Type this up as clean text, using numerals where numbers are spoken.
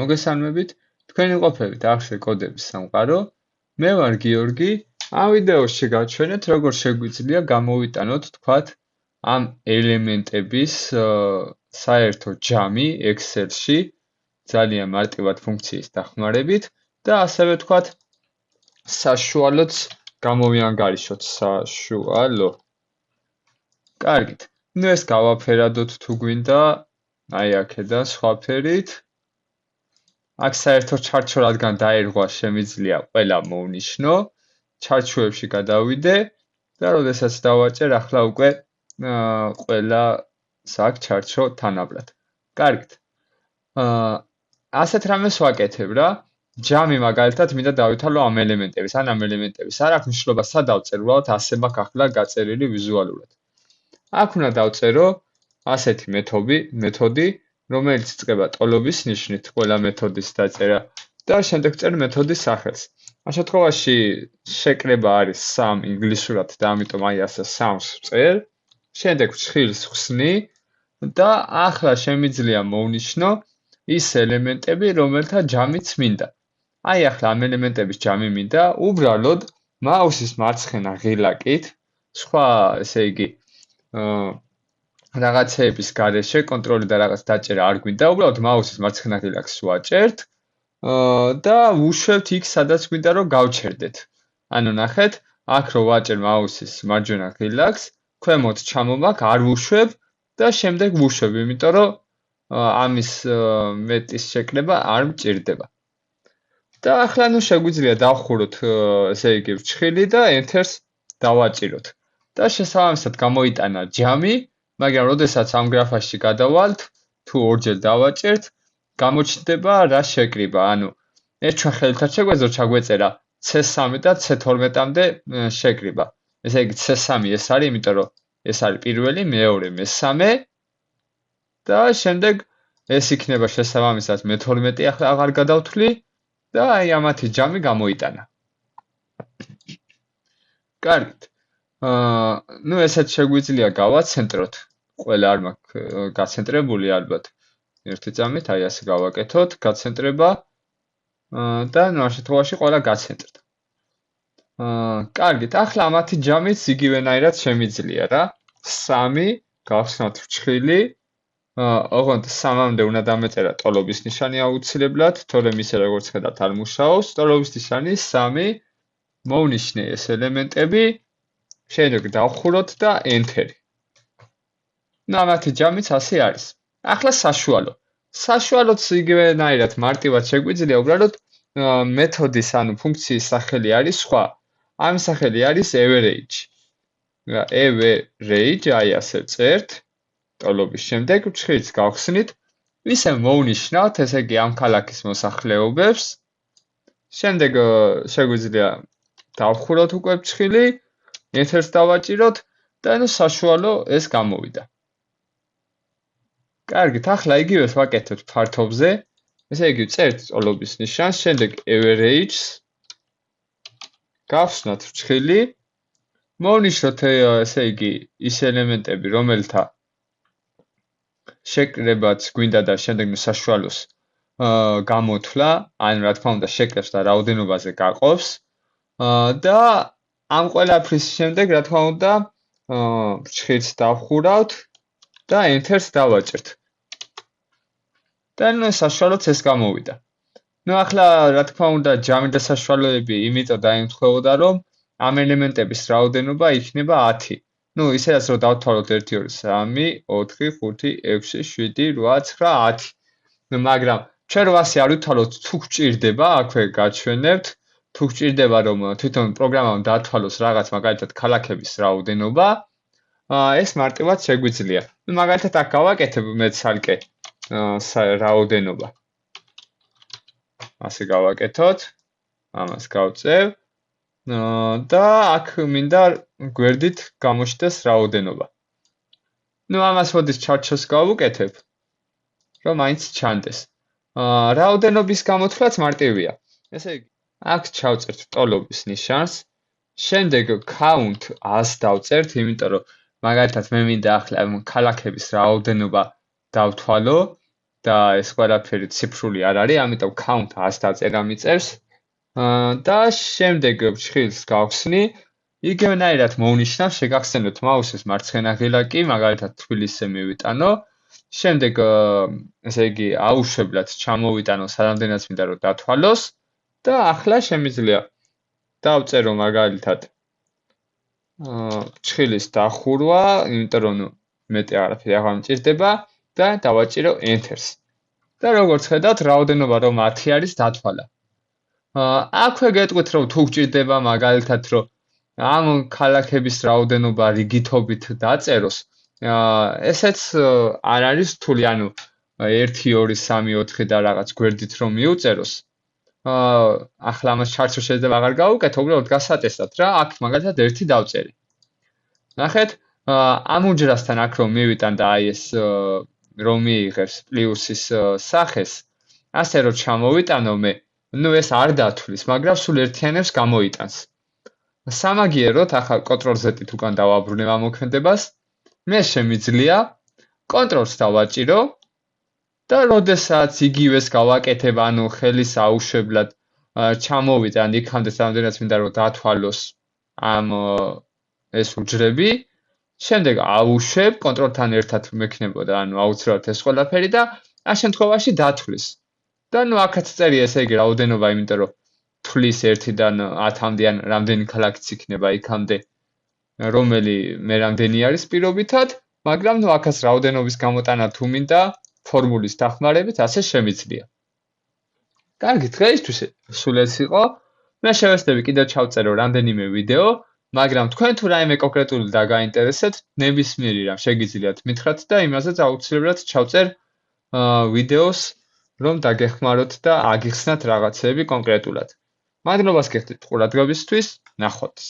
მოგესალმებით, თქვენი ყოფებით ახშე კოდების სამყარო. მე ვარ გიორგი. ამ ვიდეოში გავჩვენეთ, როგორ შეგვიძლია გამოვიტანოთ, თქვათ, ამ ელემენტების საერთო ჯამი Excel-ში, ძალიან მარტივად ფუნქციის დახმარებით და ასევე თქვათ, საშუალოც გამოვიანგარიშოთ საშუალო. კარგით. ნუ ეს გავაფერადოთ თუ გვინდა, აი აქედან სხვა ფერით. აქ საერთო ჩარჩო რადგან დაერღვა შემიძლია ყველა მოვნიშნო, ჩარჩოებში გადავიდე და როდესაც დავაჭერ, ახლა უკვე ყველა აქ ჩარჩო თანაბრად. კარგით. ასეთ რამეს ვაკეთებ რა. ჯამი მაგალითად მინდა დავითვალო ამ ელემენტების, ან ამ ელემენტების. არ აქვს მნიშვნელობა სად დავწერ, უბრალოდ ასე მაქვს ახლა გაწერილი ვიზუალურად. აქ უნდა დავწერო ასეთი მეთოდი, რომელიც იწყება ტოლობის ნიშნით, ყველა მეთოდის დაწერა და შემდეგ წერ მეთოდის სახელს. ამ შემთხვევაში შეკრება არის 3 ინგლისურად და ამიტომ აი ასე 3-ს ვწერ. შემდეგ ვჭხილს ვხსნი და ახლა შემიძლია მოვნიშნო ის ელემენტები, რომელთა ჯამიც მინდა. აი ახლა ამ ელემენტების ჯამი მინდა, უბრალოდ მაუსის მარცხენა ღილაკით, სხვა ესე იგი რაღაცეების გარეშე კონტროლი და რაღაც დაჭერა არ გვინდა, უბრალოდ მაუსის მარცხენა ღილაკს ვაჭერთ და ვუშვებთ იქ, სადაც გვინდა რომ გავჩერდეთ. ანუ ნახეთ, აქ რო ვაჭერ მაუსის მარჯვენა ღილაკს, ქვემოთ ჩამომაქ, არ ვუშვებ და შემდეგ ვუშვებ, იმიტომ რომ ამის მეტის შეკრება არ მჭირდება. და ახლა ნუ შეგვიძლია დავხუროთ, ესე იგი, ვჭხილი და Enter-ს დავაჭიროთ. და შესაბამისად გამოიტანა ჯამი, მაგრამ როდესაც ამ გრაფაში გადავალთ, თუ ორჯერ დავაჭერთ, გამოჩნდება რა შეკრიბა, ანუ ეს ჩვენ ხელითაც შეგვეძლო ჩაგვეწერა C3 და C12-მდე შეკრიბა. ესე იგი C3 ეს არის, იმიტომ რომ ეს არის პირველი, მეორე, მესამე და შემდეგ ეს იქნება შესაბამისად მე12, ახლა აღარ გადავთვლი და აი ამათი ჯამი გამოიტანა. კარგით. ნუ ესეც შეგვიძლია გავაცენტროთ. ყველა არ მაქვს გაცენტრებული ალბათ. ერთი წამით აი ასე გავაკეთოთ, გაცენტრება და ნუ ამ შემთხვევაში ყველა გაცენტრდა. კარგით, ახლა ამათი ჯამიც იგივენაირად შემიძლია რა. 3 გავხსნათ ვჭხილი. ოღონდ 3-მდე უნდა დამეწერა ტოლობის ნიშანი აუცილებლად, თორემ ისე როგორც ხედავთ არ მუშაობს. ტოლობის ნიშანი 3 მოვნიშნე ეს ელემენტები, შემდეგ დავხუროთ და Enter. ნუ ამათი ჯამიც ასე არის. ახლა საშუალო. საშუალოც იგივენაირად მარტივად შეგვიძლია, უბრალოდ მეთოდის, ანუ ფუნქციის სახელი არის სხვა. ამ სახელი არის average. average აი ასე წერთ. ტოლობის შემდეგ ვჭხილს გავხსნით, ისე მოვნიშნავთ, ესე იგი ამ ქალაქის მოსახლეობებს. შემდეგ შეგვიძლია დავხუროთ უკვე ვჭხილი, Enter-ს დავაჭიროთ და ნუ საშუალო ეს გამოვიდა. კარგით, ახლა იგივეს ვაკეთებთ ფართობზე. ესე იგი წერთ ტოლობის ნიშანს, შემდეგ average-ს გავხსნათ ვჭხილი, მოვნიშნოთ ესე იგი ის ელემენტები, რომელთა შეკრებაც გვინდა და შემდეგ საშუალოს გამოთვლა, ან რა თქმა უნდა შეკრებს და რაოდენობაზე გაყოფს და ამ ყველაფრის შემდეგ რა თქმა უნდა ვჭხილს დავხურავთ და Enter-ს დავაჭერთ. და ნუ საშუალოც ეს გამოვიდა. ნუ ახლა რა თქმა უნდა ჯამი და საშუალოები იმიტომ დაემთხვეოდა რომ ამ ელემენტების რაოდენობა იქნება 10. ნუ ისედაც რომ დავთვალოთ 1 2 3 4 5 6 7 8 9 10. მაგრამ ჩვენ 800 არ ვთვალოთ, თუ გჭირდება, აქვე გაჩვენებთ, თუ გჭირდება რომ თვითონ პროგრამამ დაათვალოს რაღაც მაგალითად ქალაქების რაოდენობა, ეს მარტივად შეგვიძლია. ნუ მაგალითად აქ გავაკეთებ მე ცალკე რაოდენობა. ასე გავაკეთოთ. ამას გავწევ. და აქ მინდა გვერდით გამოჩნდეს რაოდენობა. ნუ ამას მოდის ჩარჩოს გავუკეთებ, რომ მაინც ჩანდეს. რაოდენობის გამოთვლაც მარტივია. ესე იგი, აქ ჩავწერთ ტოლობის ნიშანს, შემდეგ count 100 დავწერთ, იმიტომ რომ მაგალითად მე მინდა ახლა ქალაქების რაოდენობა დავთვალო და ეს ყველაფერი ციფრული არ არის, ამიტომ count 100 დაწერა მიწერს. და შემდეგ ფრჩხილს გავხსნი, იგივენაირად მოვნიშნავ, შეგახსენოთ მაუსის მარცხენა ღილაკი, მაგალითად თბილისზე მივიტანო. შემდეგ ესე იგი აუშვებლად ჩამოვიტანო სანამდენად მინდა რომ დათვალოს და ახლა შემიძლია დავწერო მაგალითად ფრჩხილის დახურვა, იმიტომ რომ მეტი არაფერი აღარ მჭირდება და დავაჭირო enter-ს. და როგორც ხედავთ, რაოდენობა რომ 10 არის დათვალა. აქვე გეტყვით რომ თუ გჭირდება მაგალითად რომ ამ ქალაქების რაოდენობა რიგითობით დაწეროს, ესეც არ არის რთული, ანუ 1 2 3 4 და რაღაც გვერდით რომ მიუწეროს. ახლა ამას ჩარტს შეიძლება აღარ გავუკეთო, უბრალოდ გასატესტად რა, აქ მაგალითად 1 დავწერე. ნახეთ, ამ უჯრასთან აქ რომ მივიტან და აი ეს რომ მიიღებს პლუსის სახეს, ასე რომ ჩამოვიტანო მე, ნუ ეს არ დათვლის, მაგრამ სულ ერთიანებს გამოიტანს. სამაგიეროდ ახლა Ctrl-Z-ით უკან დავაბრუნებ ამ მოქმედებას. მე შემიძლია Ctrl-ს დავაჭირო და როდესაც იგივეს გავაკეთებ, ანუ ხელის აუშვებლად ჩამოვიტან იქამდე სამდენად მინდა რომ დათვალოს ამ ეს უჯრები, შემდეგ ავუშვებ, Ctrl-თან ერთად მექნებოდა, ანუ აუცილებლად ეს ყველაფერი და ამ შემთხვევაში დათვლის. და ნუ აქაც წერი ესე იგი რაოდენობა, იმიტომ რომ თვლის 1-დან 10-მდე ან რამდენი ქალაქიც იქნება იქამდე, რომელი მე რამდენი არის პირობითად, მაგრამ ნუ აქაც რაოდენობის გამოტანა თუ მინდა, ფორმულის დახმარებით ასე შემიძლია. კარგი, დღეისთვის სულ ეს იყო. მე შევეცდები კიდევ ჩავწერო რამდენიმე ვიდეო, მაგრამ თქვენ თუ რაიმე კონკრეტული დაგაინტერესებთ, ნებისმიერი რამ შეგიძლიათ მითხრათ და იმასაც აუცილებლად ჩავწერ ვიდეოს, რომ დაგეხმაროთ და აგიხსნათ რაღაცები კონკრეტულად. მადლობას გიხდით ყურადღებისთვის, ნახვამდის.